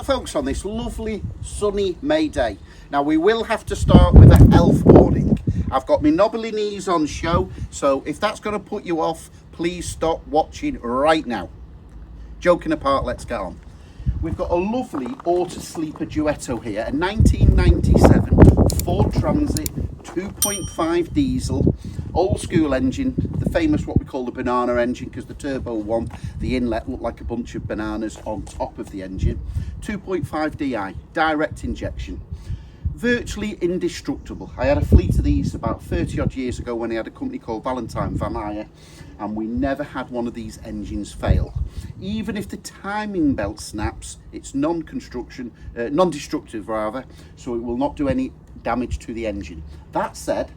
Folks, on this lovely sunny May day, now we will have to start with a health warning. I've got my knobbly knees on show, so if that's going to put you off, please stop watching right now. Joking apart, let's get on. We've got a lovely Autosleeper Duetto here, a 1997 Ford Transit 2.5 diesel, old school engine, the famous what we call the banana engine, because the turbo one, the inlet looked like a bunch of bananas on top of the engine. 2.5 DI, direct injection, virtually indestructible. I had a fleet of these about 30 odd years ago when I had a company called Valentine, and we never had one of these engines fail. Even if the timing belt snaps, it's non-destructive rather, so it will not do any damage to the engine. That said,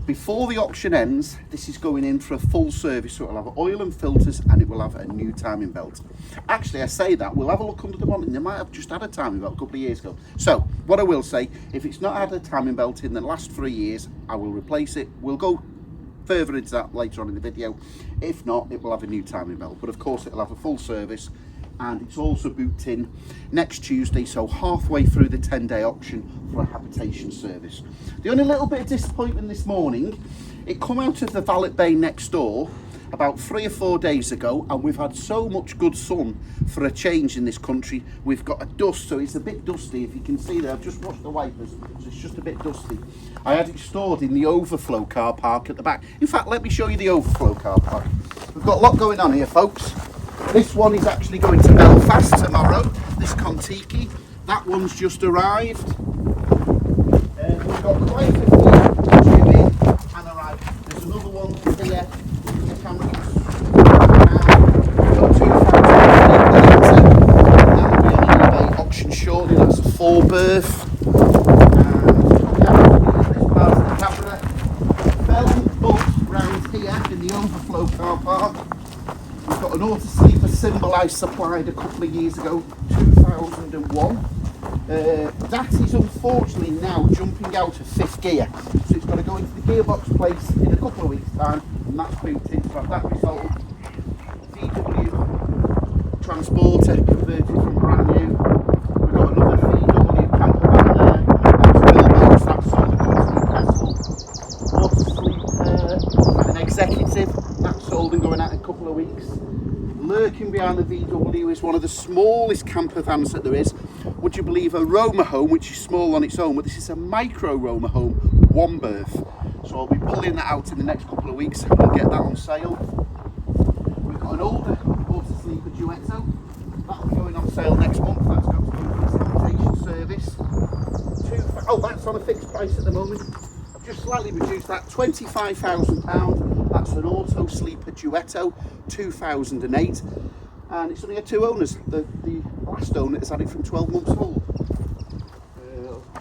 before the auction ends, this is going in for a full service, so it'll have oil and filters and it will have a new timing belt. Actually, I say that, we'll have a look under the bonnet, and they might have just had a timing belt a couple of years ago. So, what I will say, if it's not had a timing belt in the last 3 years, I will replace it. We'll go further into that later on in the video. If not, it will have a new timing belt, but of course it'll have a full service, and it's also booked in next Tuesday, so halfway through the 10-day auction for a habitation service. The only little bit of disappointment this morning, it come out of the valet bay next door about 3 or 4 days ago, and we've had so much good sun for a change in this country. We've got a dust, so it's a bit dusty. If you can see there, I've just washed the wipers, so it's just a bit dusty. I had it stored in the overflow car park at the back. In fact, let me show you the overflow car park. We've got a lot going on here, folks. This one is actually going to Belfast tomorrow, this Contiki. That one's just arrived. We've got quite a few due in and arrived. There's another one here. The camera now. We've got 2,000 that'll be on eBay auction shortly. That's a 4-berth. This part of the camera. Bell bus round here in the overflow car park. We've got an Autosleeper symbol I supplied a couple of years ago, 2001. That is unfortunately now jumping out of 5th gear, so it's got to go into the gearbox place in a couple of weeks' time, and that's booked in to have that resolved. VW transporter converted from brand new. We've got another VW camper van there, that's Bilbo's, that's sold at Newcastle. Autosleeper, an executive, that's sold and going out in a couple of weeks. Lurking behind the VW is one of the smallest camper vans that there is. Would you believe a Roma home, which is small on its own, but this is a micro Roma home, 1-berth. So I'll be pulling that out in the next couple of weeks and we'll get that on sale. We've got an older Autosleeper Duetto. That'll be going on sale next month. That's got to go for its habitation service. Oh, that's on a fixed price at the moment. I've just slightly reduced that, £25,000. That's an Autosleeper Duetto, 2008, and it's only had 2 owners. The last owner has had it from 12 months old.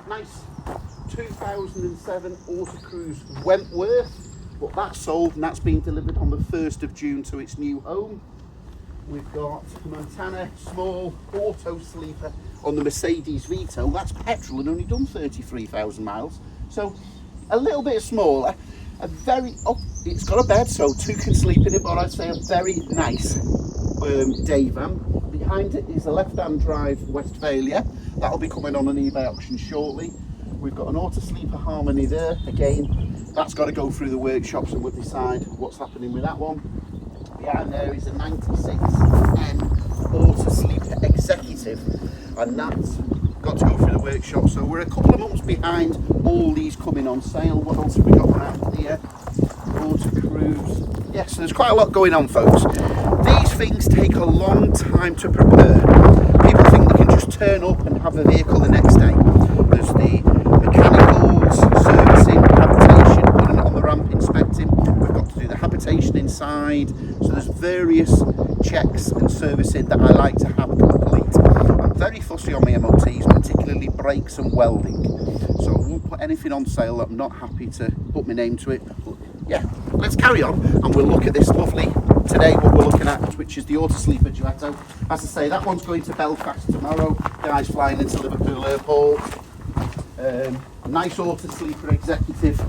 Nice 2007 Autocruise Wentworth, but that's sold and that's being delivered on the 1st of June to its new home. We've got Montana small Autosleeper on the Mercedes Vito. That's petrol and only done 33,000 miles, so a little bit smaller. A very, it's got a bed, so 2 can sleep in it, but I'd say a very nice day van. Behind it is a left-hand drive Westphalia. That'll be coming on an eBay auction shortly. We've got an Autosleeper Harmony there. Again, that's got to go through the workshops and we'll decide what's happening with that one. Behind there is a 96N Autosleeper Executive, and that's got to go through the workshop, so we're a couple of months behind all these coming on sale. What else have we got around here? Autocruise. Yes, so there's quite a lot going on, folks. These things take a long time to prepare. People think they can just turn up and have a vehicle the next day. There's the mechanicals, servicing, habitation, putting it on the ramp, inspecting. We've got to do the habitation inside, so there's various checks and servicing that I like to have complete. I'm very fussy on my MOTs, particularly brakes and welding, so I won't put anything on sale that I'm not happy to put my name to it. But yeah, let's carry on and we'll look at this lovely, today what we're looking at, which is the Autosleeper Duetto. As I say, that one's going to Belfast tomorrow. Guys flying into Liverpool Airport. Nice Autosleeper Executive.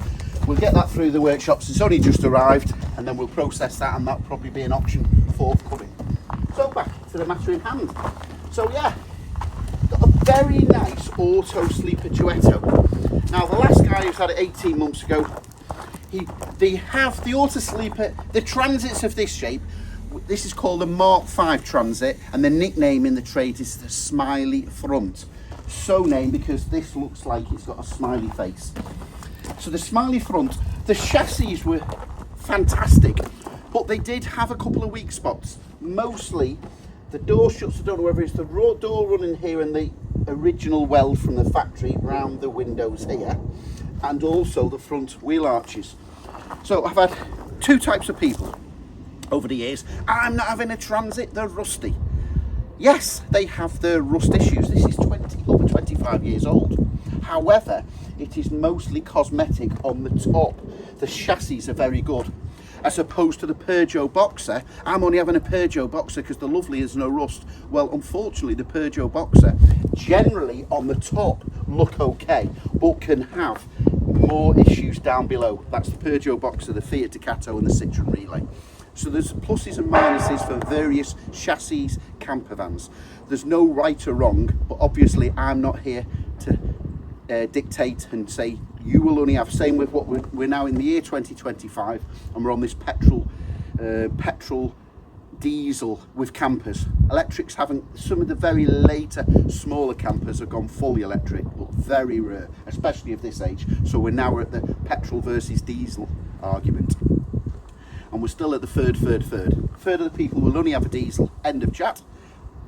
We'll get that through the workshops. It's only just arrived, and then we'll process that, and that'll probably be an auction forthcoming. So back to the matter in hand. So yeah, very nice Autosleeper Duetto. Now the last guy who's had it 18 months ago, they have the Autosleeper, the transits of this shape. This is called a Mark V transit, and the nickname in the trade is the smiley front. So named because this looks like it's got a smiley face. So the smiley front, the chassis were fantastic, but they did have a couple of weak spots. Mostly the door shuts, I don't know whether it's the raw door running here and the original weld from the factory round the windows here, and also the front wheel arches. So I've had two types of people over the years. I'm not having a transit, they're rusty. Yes, they have their rust issues. This is over 25 years old. However, it is mostly cosmetic on the top. The chassis are very good. As opposed to the Peugeot Boxer, I'm only having a Peugeot Boxer because the lovely is no rust. Well, unfortunately, the Peugeot Boxer generally on the top look okay, but can have more issues down below. That's the Peugeot Boxer, the Fiat Ducato and the Citroen Relay. So there's pluses and minuses for various chassis camper vans. There's no right or wrong, but obviously I'm not here to dictate and say you will only have. Same with what we're now in the year 2025, and we're on this petrol diesel with campers. Electrics haven't. Some of the very later smaller campers have gone fully electric, but very rare, especially of this age. So we're now at the petrol versus diesel argument, and we're still at the third of the people will only have a diesel. End of chat.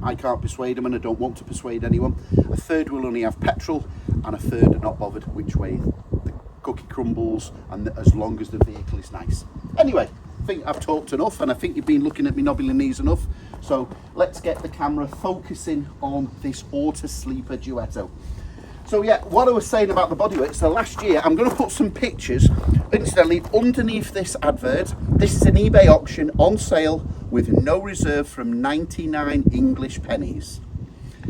I can't persuade them, and I don't want to persuade anyone. A third will only have petrol, and a third are not bothered which way the cookie crumbles, and as long as the vehicle is nice. Anyway, I think I've talked enough, and I think you've been looking at me knobbly knees enough. So let's get the camera focusing on this Autosleeper Duetto. So yeah, what I was saying about the bodywork, so last year, I'm going to put some pictures, incidentally, underneath this advert. This is an eBay auction on sale with no reserve from 99 English pennies.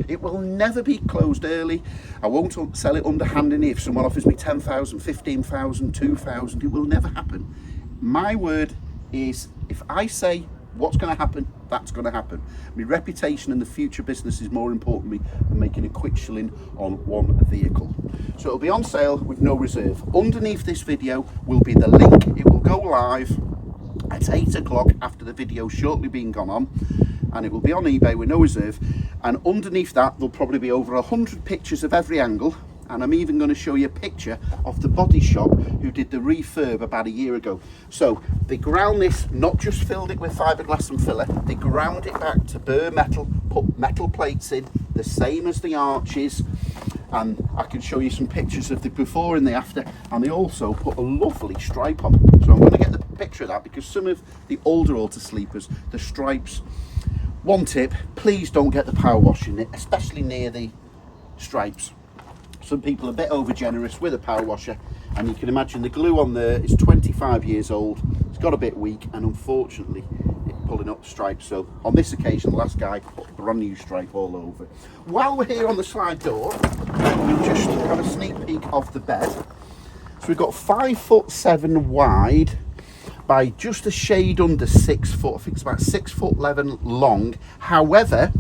It will never be closed early. I won't sell it underhanded. If someone offers me 10,000, 15,000, 2,000, it will never happen. My word is, if I say what's going to happen, that's going to happen. My reputation and the future business is more important to me than making a quick shilling on one vehicle. So it'll be on sale with no reserve. Underneath this video will be the link. It will go live at 8 o'clock after the video shortly being gone on, and it will be on eBay with no reserve. And underneath that there'll probably be over 100 pictures of every angle, and I'm even going to show you a picture of the body shop who did the refurb about a year ago. So they ground this, not just filled it with fiberglass and filler, they ground it back to bare metal, put metal plates in, the same as the arches, and I can show you some pictures of the before and the after, and they also put a lovely stripe on. So I'm going to get the picture of that, because some of the older Autosleepers, the stripes, one tip, please don't get the power wash in it, especially near the stripes. Some people are a bit over generous with a power washer, and you can imagine the glue on there is 25 years old. It's got a bit weak, and unfortunately it's pulling up stripes. So on this occasion, the last guy put a brand new stripe all over it. While we're here on the slide door, we'll just have a sneak peek of the bed. So we've got 5'7" wide by just a shade under 6 foot. I think it's about 6'11" long. However,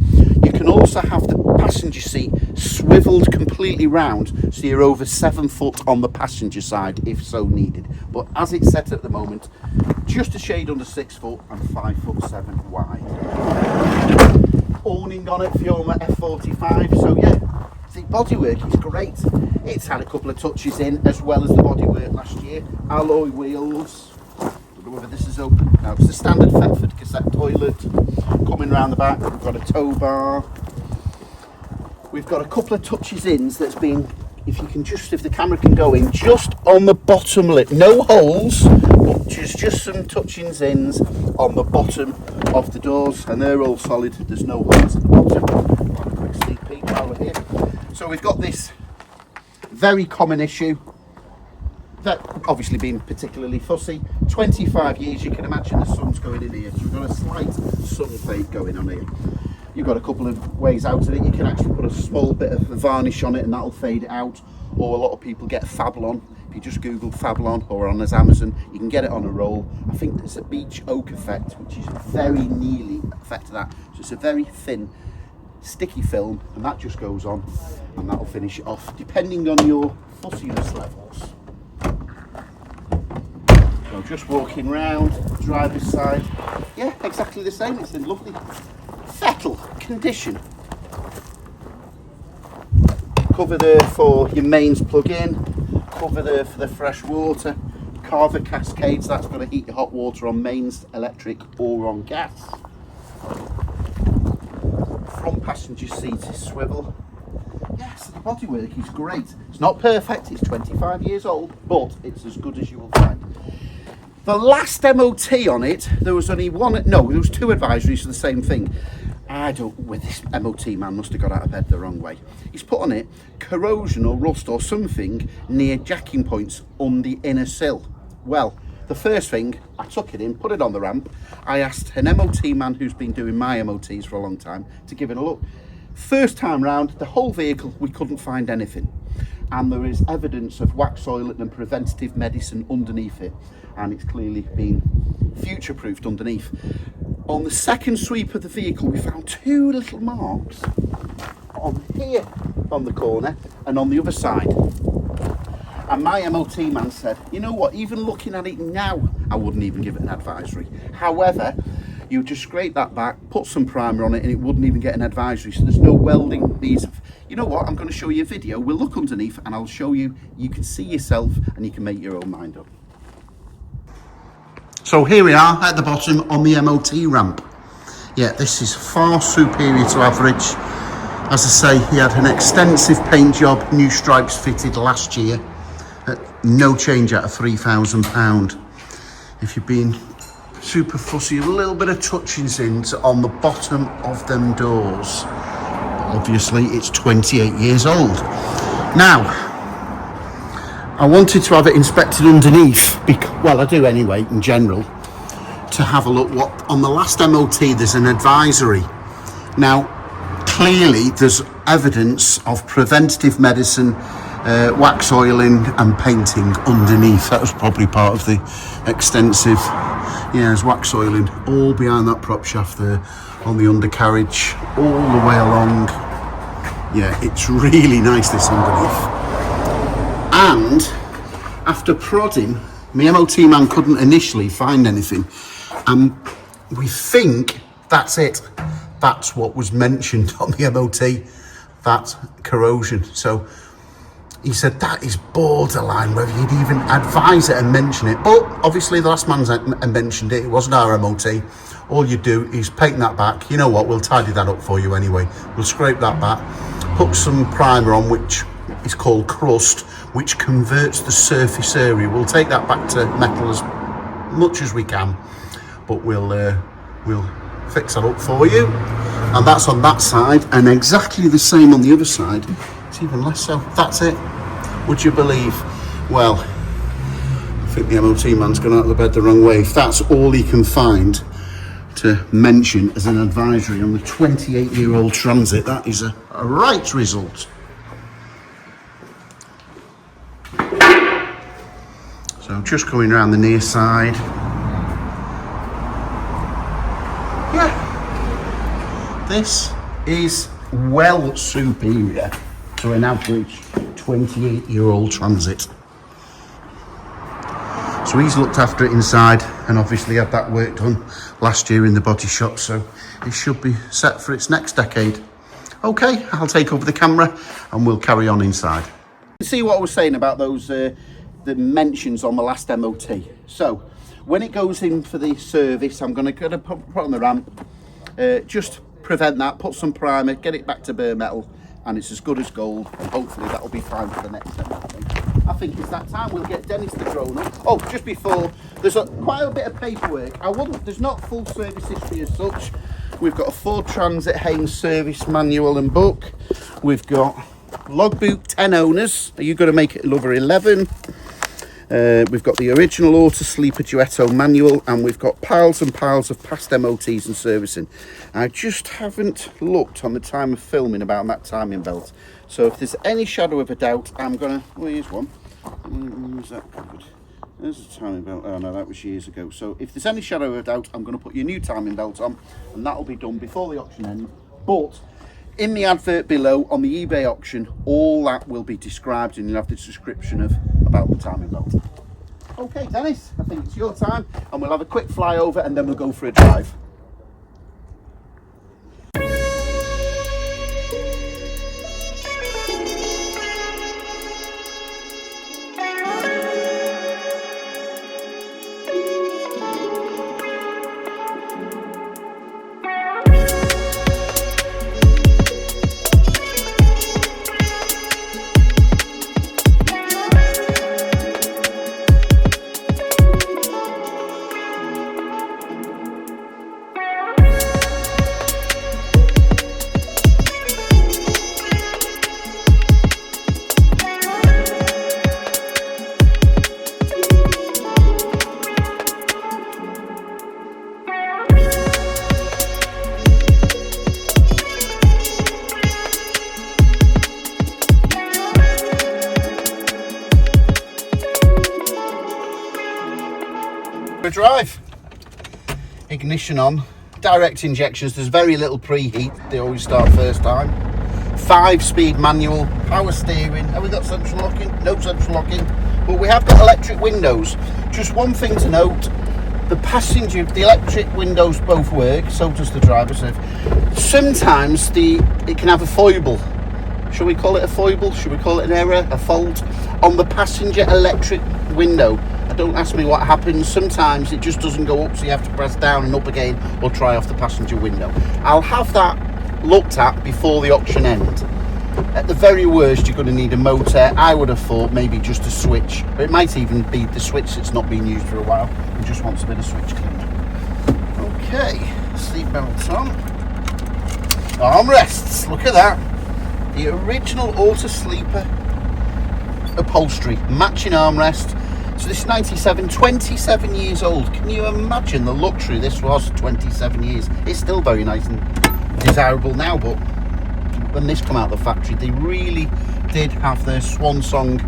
you can also have the passenger seat swiveled completely round, so you're over 7 foot on the passenger side if so needed. But as it's set at the moment, just a shade under 6 foot and 5'7" wide. Awning on it, Fioma F45. So yeah, the bodywork is great. It's had a couple of touches in as well as the bodywork last year. Alloy wheels. Whether this is open. Now it's the standard Thetford cassette toilet. Coming round the back, we've got a tow bar. We've got a couple of touches ins that's been, if the camera can go in, just on the bottom lip. No holes, but just some touchings ins on the bottom of the doors, and they're all solid. There's no holes at the bottom. Have a quick sneak peek while we're here. So we've got this very common issue. That obviously being particularly fussy. 25 years, you can imagine the sun's going in here. So we've got a slight sun fade going on here. You've got a couple of ways out of it. You can actually put a small bit of varnish on it and that'll fade it out. Or a lot of people get Fablon. If you just Google Fablon or on Amazon, you can get it on a roll. I think there's a beech oak effect, which is very nearly effect to that. So it's a very thin sticky film, and that just goes on, and that'll finish it off, depending on your fussiness levels. So just walking round, driver's side, yeah, exactly the same. It's in lovely fettle condition. Cover there for your mains plug-in, cover there for the fresh water, Carver cascades, that's going to heat your hot water on mains, electric or on gas. Front passenger seat is swivel. Yes, the bodywork is great. It's not perfect, it's 25 years old, but it's as good as you will find. The last MOT on it, there was only one, no, there was two advisories for the same thing. With this MOT man must have got out of bed the wrong way. He's put on it corrosion or rust or something near jacking points on the inner sill. Well, the first thing, I took it in, put it on the ramp. I asked an MOT man who's been doing my MOTs for a long time to give it a look. First time round, the whole vehicle, we couldn't find anything. And there is evidence of wax oil and preventative medicine underneath it. And it's clearly been future-proofed underneath. On the second sweep of the vehicle, we found two little marks on here on the corner and on the other side. And my MOT man said, you know what, even looking at it now, I wouldn't even give it an advisory. However, you just scrape that back, put some primer on it, and it wouldn't even get an advisory. So there's no welding. You know what, I'm going to show you a video. We'll look underneath and I'll show you, you can see yourself and you can make your own mind up. So here we are at the bottom on the MOT ramp. Yeah, this is far superior to average. As I say, he had an extensive paint job, new stripes fitted last year. No change out of £3,000. If you've been super fussy, a little bit of touchings in on the bottom of them doors. Obviously, it's 28 years old. Now, I wanted to have it inspected underneath, well, I do anyway, in general, to have a look what, on the last MOT, there's an advisory. Now, clearly, there's evidence of preventative medicine, wax oiling and painting underneath. That was probably part of the extensive, yeah, there's wax oiling all behind that prop shaft there, on the undercarriage, all the way along. Yeah, it's really nice, this underneath. And after prodding, my MOT man couldn't initially find anything. And we think that's it. That's what was mentioned on the MOT, that corrosion. So he said that is borderline whether you'd even advise it and mention it. But obviously the last man's mentioned it. It wasn't our MOT. All you do is paint that back. You know what? We'll tidy that up for you anyway. We'll scrape that back, put some primer on, which is called crust, which converts the surface area. We'll take that back to metal as much as we can, but we'll fix that up for you. And that's on that side, and exactly the same on the other side. It's even less so. That's it. Would you believe? Well, I think the MOT man's gone out of the bed the wrong way. If that's all he can find to mention as an advisory on the 28-year-old Transit, that is a right result. So just coming around the near side. Yeah, this is well superior to an average 28-year-old Transit. So he's looked after it inside and obviously had that work done last year in the body shop, so it should be set for its next decade. Okay, I'll take over the camera and we'll carry on inside. See what I was saying about those the mentions on the last MOT. So when it goes in for the service, I'm going to put on the ramp, just prevent that, put some primer, get it back to bare metal, and it's as good as gold, and hopefully that'll be fine for the next MOT. I think it's that time. We'll get Dennis the drone up. Oh, just before, there's quite a bit of paperwork. There's not full service history as such. We've got a Ford Transit Haynes service manual and book. We've got logbook 10 owners. Are you going to make it number 11? We've got the original Autosleeper Duetto manual, and we've got piles and piles of past MOTs and servicing. I just haven't looked on the time of filming about that timing belt. So if there's any shadow of a doubt, I'm going to... Well, here's one. Where's that covered? There's a timing belt. Oh no, that was years ago. So if there's any shadow of a doubt, I'm going to put your new timing belt on, and that'll be done before the auction ends. But In the advert below on the eBay auction, all that will be described, and you'll have the description of about the timing belt. Okay, Dennis, I think it's your time, and we'll have a quick flyover and then we'll go for a drive. Drive. Ignition on, direct injections, there's very little preheat, they always start first time. 5-speed manual, power steering. Have we got central locking? No central locking, but we have got electric windows. Just one thing to note, the electric windows both work, so does the driver's side. Sometimes it can have a foible. Shall we call it a foible? Should we call it an error, a fault on the passenger electric window? Don't ask me what happens. Sometimes it just doesn't go up, so you have to press down and up again or try off the passenger window. I'll have that looked at before the auction end. At the very worst, you're going to need a motor. I would have thought maybe just a switch, but it might even be the switch that's not been used for a while and just wants a bit of switch cleaning. Okay, seatbelts on. Armrests, look at that. The original Autosleeper upholstery, matching armrest. So this is 97, 27 years old. Can you imagine the luxury this was 27 years? It's still very nice and desirable now, but when this come out of the factory, they really did have their swan song.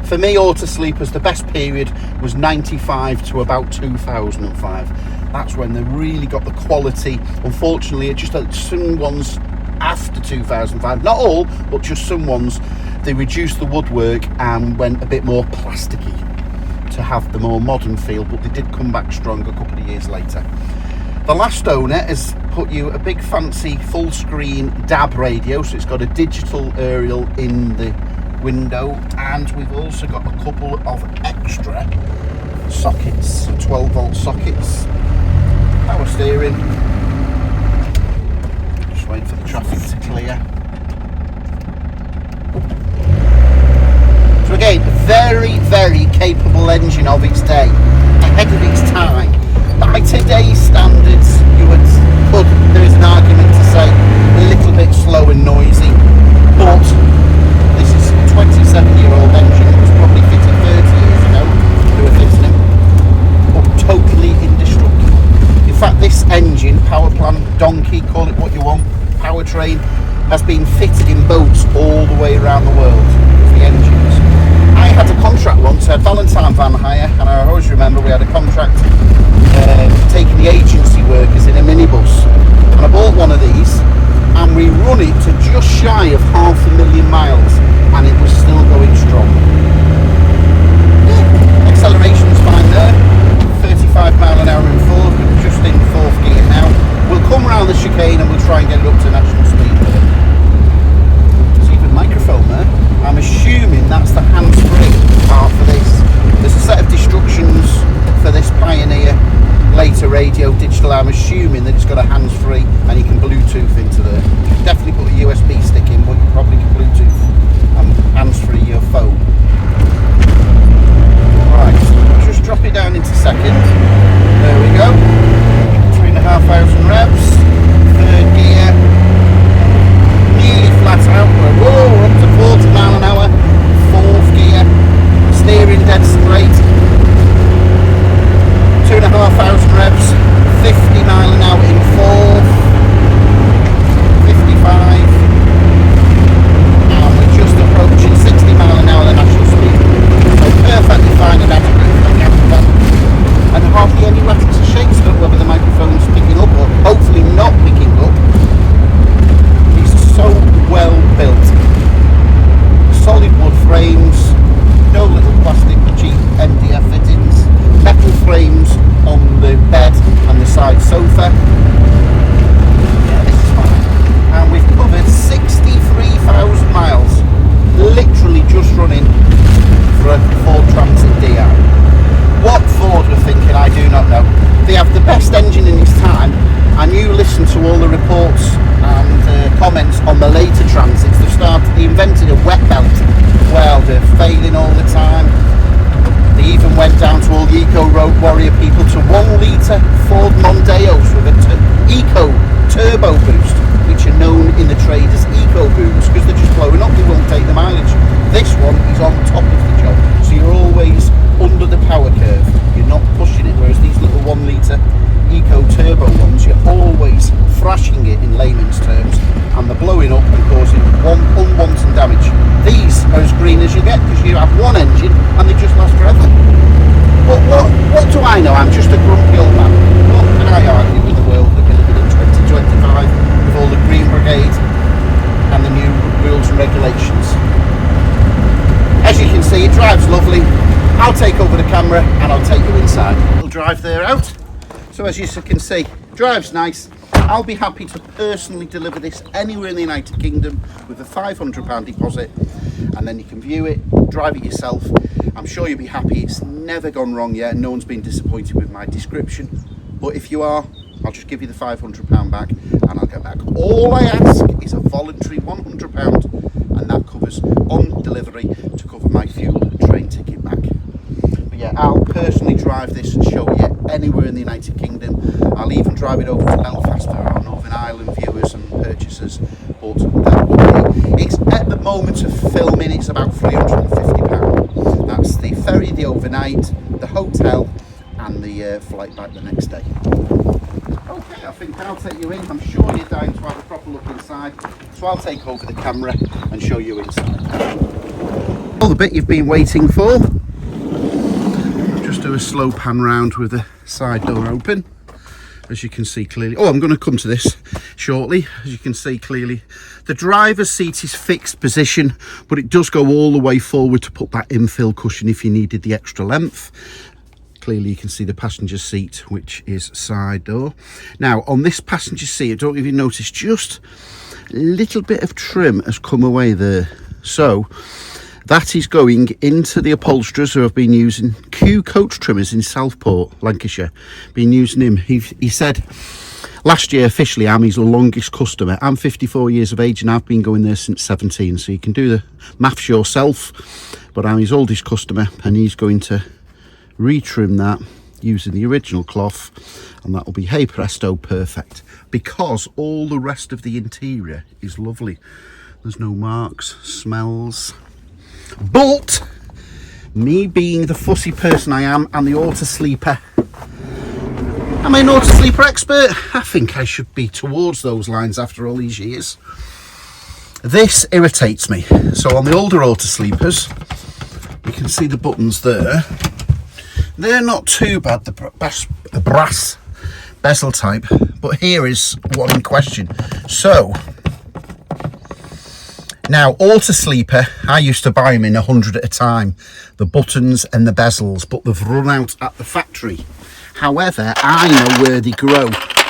For me, Autosleepers, the best period was 95 to about 2005. That's when they really got the quality. Unfortunately, it just some ones after 2005, not all, but just some ones, they reduced the woodwork and went a bit more plasticky to have the more modern feel, but they did come back strong a couple of years later. The last owner has put you a big fancy full screen DAB radio, so it's got a digital aerial in the window, and we've also got a couple of extra sockets, 12 volt sockets, power steering, just waiting for the traffic to clear. So again, very, very capable engine of its day, ahead of its time. By today's standards, there is an argument to say a little bit slow and noisy, but this is a 27-year-old engine that was probably fitted 30 years ago. They were fitting them, but totally indestructible. In fact, this engine, power plant, donkey, call it what you want, powertrain, has been fitted in boats all the way around the world. The engines. I had a contract once, I had Valentine van hire, and I always remember we had a contract taking the agency workers in a minibus, and I bought one of these and we run it to just shy of 500,000 miles and it was still going strong. Yeah. Acceleration's fine there, 35 mile an hour in fourth, we're just in fourth gear now. We'll come around the chicane and we'll try and get it up to national speed. It's even down to all the Eco Road Warrior people to 1 litre Ford Mondeos with a Eco Turbo Boost, which are known in the trade as Eco Booms because they're just blowing up, they won't take the mileage. This one is on top of the job, so you're always under the power curve, you're not pushing it, whereas these little 1 litre Eco Turbo ones, you're always thrashing it in layman's terms, and they're blowing up and causing unwanted damage. These are as green as you get because you have one engine and they just last forever. But what do I know? I'm just a grumpy old man. What can I argue with the world that we live in 2025 with all the Green Brigade and the new rules and regulations? As you can see, it drives lovely. I'll take over the camera and I'll take you inside. We'll drive there out. So as you can see, drives nice. I'll be happy to personally deliver this anywhere in the United Kingdom with a £500 deposit, and then you can view it, drive it yourself. I'm sure you'll be happy. It's never gone wrong yet. No one's been disappointed with my description. But if you are, I'll just give you the £500 back and I'll get back. All I ask is a voluntary £100, and that covers on delivery to cover my fuel and train ticket back. But yeah, I'll personally drive this and show you anywhere in the United Kingdom. I'll even drive it over to Belfast for our Northern Ireland viewers and purchasers. But that will be, it's at the moment of filming, it's about £350. That's the ferry, the overnight, the hotel, and the flight back the next day. Okay, I think I'll take you in. I'm sure you're dying to have a proper look inside, so I'll take over the camera and show you inside. Well, the bit you've been waiting for. I'll just do a slow pan round with the side door open. As you can see clearly, I'm going to come to this shortly. As you can see clearly, the driver's seat is fixed position, but it does go all the way forward to put that infill cushion if you needed the extra length. Clearly you can see the passenger seat, which is side door. Now on this passenger seat, I don't know if you noticed, just a little bit of trim has come away there. So that is going into the upholsterers who have been using Q Coach Trimmers in Southport, Lancashire. Been using him. He said last year officially I'm his longest customer. I'm 54 years of age and I've been going there since 17. So you can do the maths yourself. But I'm his oldest customer and he's going to retrim that using the original cloth, and that will be hey presto perfect, because all the rest of the interior is lovely. There's no marks, smells. But me being the fussy person I am, and the Autosleeper, am I an Autosleeper expert? I think I should be towards those lines after all these years. This irritates me. So on the older Autosleepers, you can see the buttons there. They're not too bad, the brass bezel type, but here is one in question. So now Autosleeper, I used to buy them in 100 at a time, the buttons and the bezels, but they've run out at the factory. However, I know where they grow.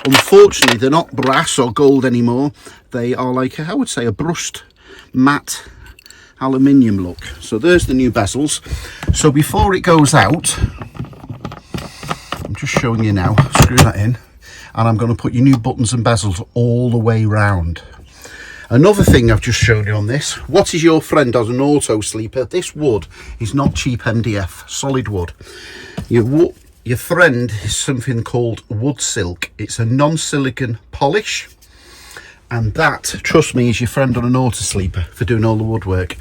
Unfortunately, they're not brass or gold anymore. They are like, I would say, a brushed matte aluminium look. So there's the new bezels. So before it goes out, I'm just showing you now, screw that in, and I'm going to put your new buttons and bezels all the way round. Another thing I've just shown you on this, what is your friend as an Autosleeper? This wood is not cheap MDF, solid wood. Your friend is something called wood silk. It's a non-silicon polish, and that, trust me, is your friend on an Autosleeper for doing all the woodwork.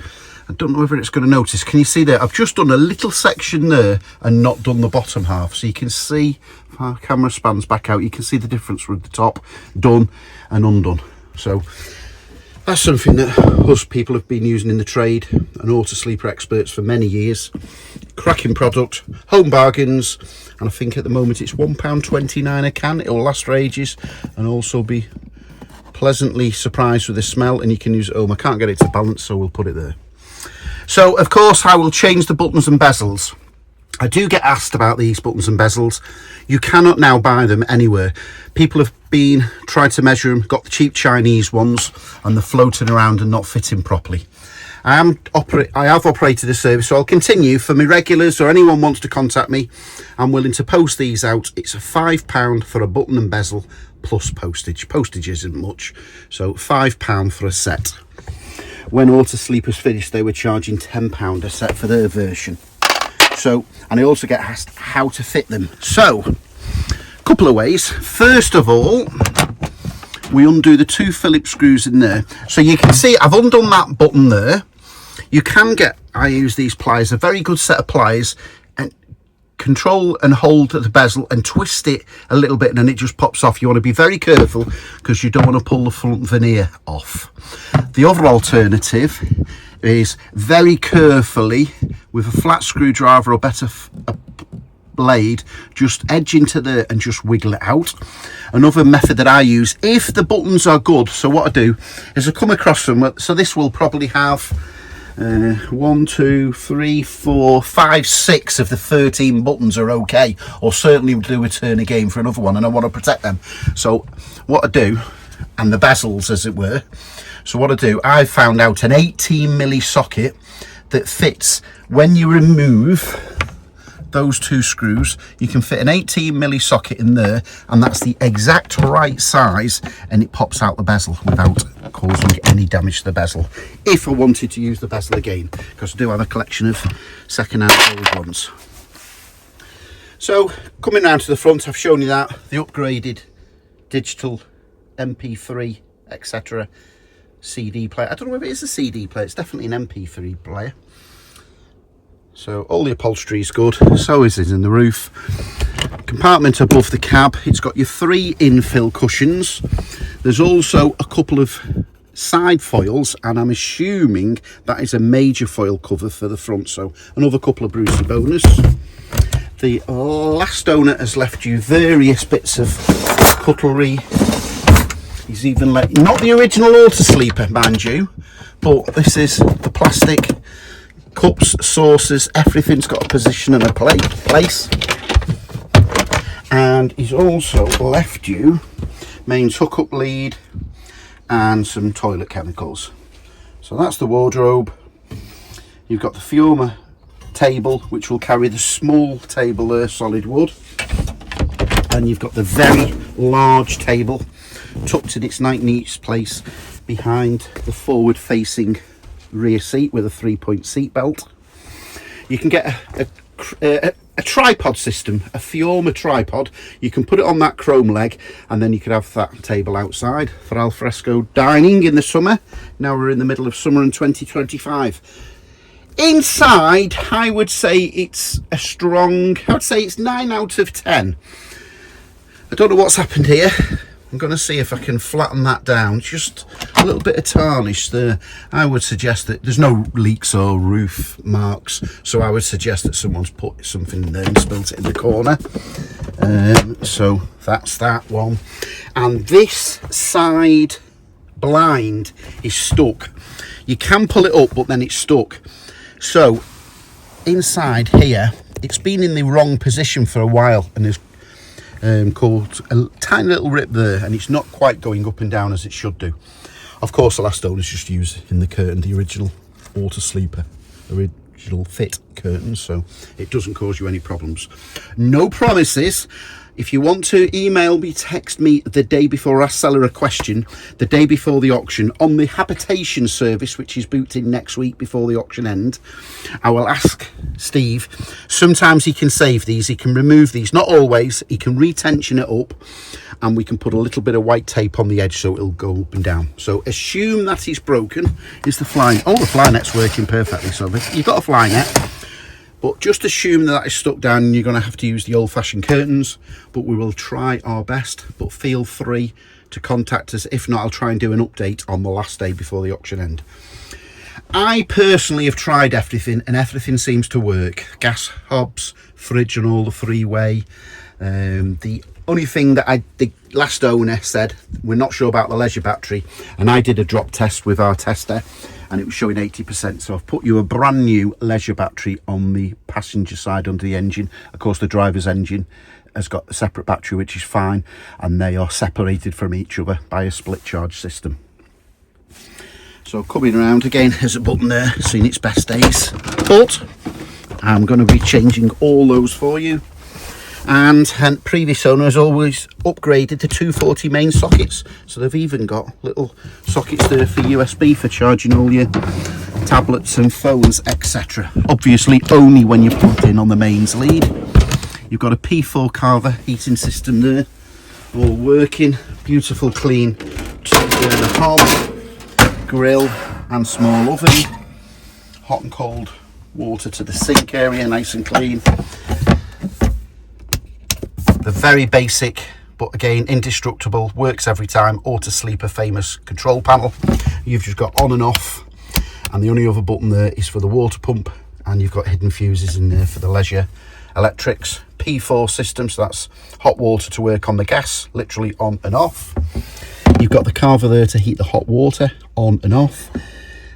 I don't know whether it's going to notice. Can you see there? I've just done a little section there and not done the bottom half. So you can see, if our camera spans back out, you can see the difference with the top done and undone. So that's something that us people have been using in the trade, and Autosleeper experts for many years. Cracking product, home bargains, and I think at the moment it's £1.29 a can. It will last for ages and also be pleasantly surprised with the smell, and you can use it home. I can't get it to balance, so we'll put it there. So of course I will change the buttons and bezels. I do get asked about these buttons and bezels. You cannot now buy them anywhere. People have been tried to measure them, got the cheap Chinese ones, and they're floating around and not fitting properly. I have operated a service, so I'll continue. For my regulars or anyone wants to contact me, I'm willing to post these out. It's £5 for a button and bezel plus postage. Postage isn't much, so £5 for a set. When Autosleepers finished, they were charging £10 a set for their version. So, and I also get asked how to fit them. So, a couple of ways. First of all, we undo the 2 Phillips screws in there. So you can see I've undone that button there. You can get, I use these pliers, a very good set of pliers, and control and hold the bezel and twist it a little bit, and then it just pops off. You want to be very careful because you don't want to pull the front veneer off. The other alternative is very carefully with a flat screwdriver or better blade, just edge into there and just wiggle it out. Another method that I use, if the buttons are good, so what I do is I come across them, so this will probably have 1, 2, 3, 4, 5, 6 of the 13 buttons are okay, or certainly do a turn again for another one, and I want to protect them. So what I do, and the bezels as it were, so what I do, I found out an 18mm socket that fits. When you remove those 2 screws, you can fit an 18mm socket in there, and that's the exact right size, and it pops out the bezel without causing any damage to the bezel, if I wanted to use the bezel again, because I do have a collection of second-hand old ones. So coming round to the front, I've shown you that, the upgraded digital MP3 etc CD player. I don't know if it is a CD player, it's definitely an MP3 player. So all the upholstery is good, so is it in the roof. Compartment above the cab, it's got your 3 infill cushions. There's also a couple of side foils, and I'm assuming that is a major foil cover for the front, so another couple of Brucey bonus. The last owner has left you various bits of cutlery. He's even let, not the original Autosleeper, mind you, but this is the plastic cups, saucers, everything's got a position and a place. And he's also left you mains hookup lead and some toilet chemicals. So that's the wardrobe. You've got the Fiorma table, which will carry the small table there, solid wood, and you've got the very large table tucked in its neat place behind the forward facing rear seat with a 3-point seat belt. You can get a tripod system, a Fiorma tripod. You can put it on that chrome leg, and then you could have that table outside for alfresco dining in the summer. Now we're in the middle of summer in 2025. Inside, I would say it's a strong, I would say it's 9 out of 10. I don't know what's happened here. I'm going to see if I can flatten that down. Just a little bit of tarnish there. I would suggest that there's no leaks or roof marks, so I would suggest that someone's put something in there and spilt it in the corner. So that's that one. And this side blind is stuck. You can pull it up, but then it's stuck. So inside here, it's been in the wrong position for a while, and there's called a tiny little rip there, and it's not quite going up and down as it should do. Of course, the last owners just used in the curtain the original Autosleeper, original fit curtains, so it doesn't cause you any problems. No promises. If you want to email me, text me the day before, ask seller a question the day before the auction on the habitation service, which is booked in next week before the auction end. I will ask Steve. Sometimes he can save these, he can remove these, not always. He can retension it up, and we can put a little bit of white tape on the edge so it'll go up and down. So assume that it's broken. Is the fly? Oh, the fly net's working perfectly. So you've got a fly net. But just assume that is stuck down, and you're going to have to use the old-fashioned curtains, but we will try our best. But feel free to contact us. If not, I'll try and do an update on the last day before the auction end. I personally have tried everything, and everything seems to work. Gas hobs, fridge and all, the three-way. The only thing that the last owner said, we're not sure about the leisure battery, and I did a drop test with our tester, and it was showing 80%. So I've put you a brand new leisure battery on the passenger side under the engine. Of course, the driver's engine has got a separate battery, which is fine, and they are separated from each other by a split charge system. So coming around again, there's a button there, seen its best days, but I'm going to be changing all those for you. And previous owner has always upgraded to 240 main sockets, so they've even got little sockets there for USB for charging all your tablets and phones, etc. Obviously only when you're plugged in on the mains lead. You've got a P4 Carver heating system there, all working, beautiful clean 2-burner hob, grill and small oven, hot and cold water to the sink area, nice and clean. The very basic, but again indestructible, works every time, Autosleeper famous control panel. You've just got on and off, and the only other button there is for the water pump, and you've got hidden fuses in there for the leisure electrics. P4 system, so that's hot water to work on the gas, literally on and off. You've got the Carver there to heat the hot water, on and off.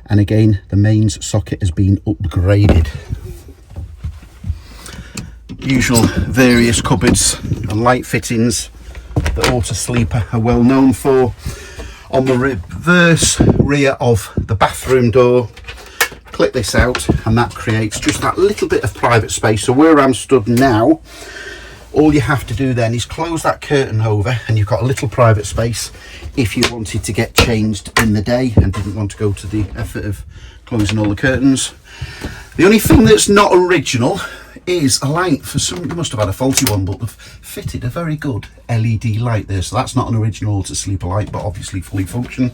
And again, the mains socket has been upgraded. Usual various cupboards and light fittings that Autosleeper are well known for. On the reverse rear of the bathroom door, click this out and that creates just that little bit of private space. So where I'm stood now, all you have to do then is close that curtain over and you've got a little private space if you wanted to get changed in the day and didn't want to go to the effort of closing all the curtains. The only thing that's not original is a light. For some, you must have had a faulty one, but they've fitted a very good LED light there. So that's not an original Autosleeper light, but obviously fully function.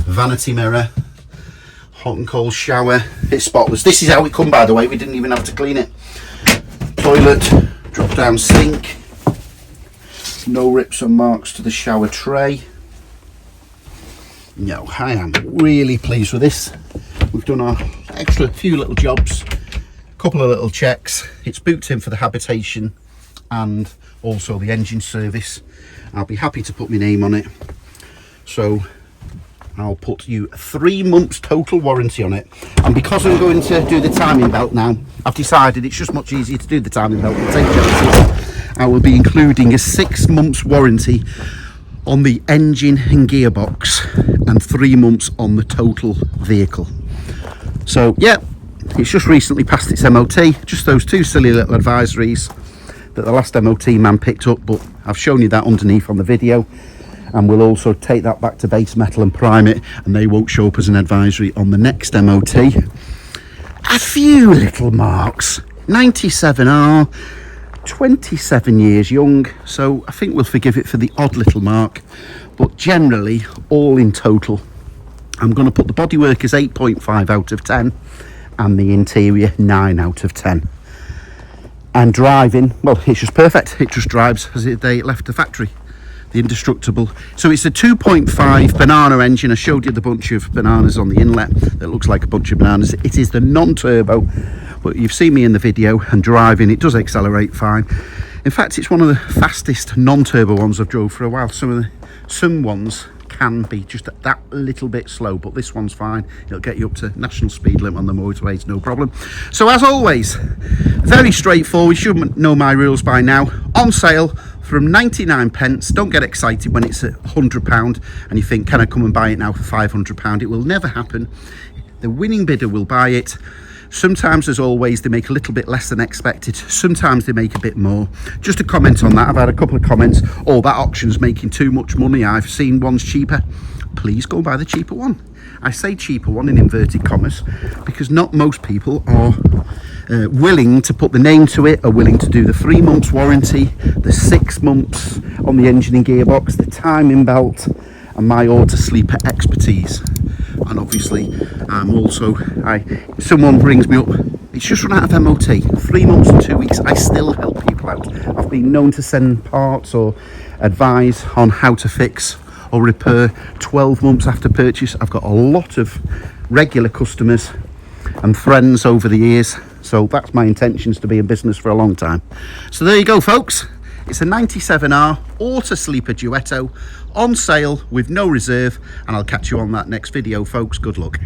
Vanity mirror, hot and cold shower. It's spotless. This is how it come, by the way. We didn't even have to clean it. Toilet, drop down sink, no rips and marks to the shower tray. No, I am really pleased with this. We've done our extra few little jobs, a couple of little checks. It's booked in for the habitation and also the engine service. I'll be happy to put my name on it, so I'll put you 3 months total warranty on it. And because I'm going to do the timing belt now, I've decided it's just much easier to do the timing belt and take chances. I will be including a 6 months warranty on the engine and gearbox and 3 months on the total vehicle. So yeah, it's just recently passed its MOT, just those 2 silly little advisories that the last MOT man picked up, but I've shown you that underneath on the video. And we'll also take that back to base metal and prime it, and they won't show up as an advisory on the next MOT. A few little marks. 97R, 27 years young, so I think we'll forgive it for the odd little mark, but generally all in total I'm going to put the bodywork as 8.5 out of 10 and the interior 9 out of 10. And driving, well, it's just perfect. It just drives as if they left the factory. The indestructible. So it's a 2.5 banana engine. I showed you the bunch of bananas on the inlet that looks like a bunch of bananas. It is the non-turbo, but you've seen me in the video, and driving it does accelerate fine. In fact, it's one of the fastest non-turbo ones I've drove for a while. Some ones can be just that little bit slow, but this one's fine. It'll get you up to national speed limit on the motorways, no problem. So as always, very straightforward. You should know my rules by now. On sale from 99p. Don't get excited when it's £100 and you think, can I come and buy it now for £500? It will never happen. The winning bidder will buy it. Sometimes, as always, they make a little bit less than expected. Sometimes they make a bit more. Just a comment on that. I've had a couple of comments. Oh, that auction's making too much money. I've seen ones cheaper. Please go and buy the cheaper one. I say cheaper one in inverted commas because not most people are willing to put the name to it, are willing to do the 3 months warranty, the 6 months on the engine and gearbox, the timing belt, and my Autosleeper expertise. And obviously, someone brings me up, it's just run out of MOT, 3 months and 2 weeks, I still help people out. I've been known to send parts or advise on how to fix or repair 12 months after purchase. I've got a lot of regular customers and friends over the years, so that's my intentions, to be in business for a long time. So there you go, folks. It's a 97R Autosleeper Duetto on sale with no reserve, and I'll catch you on that next video, folks. Good luck.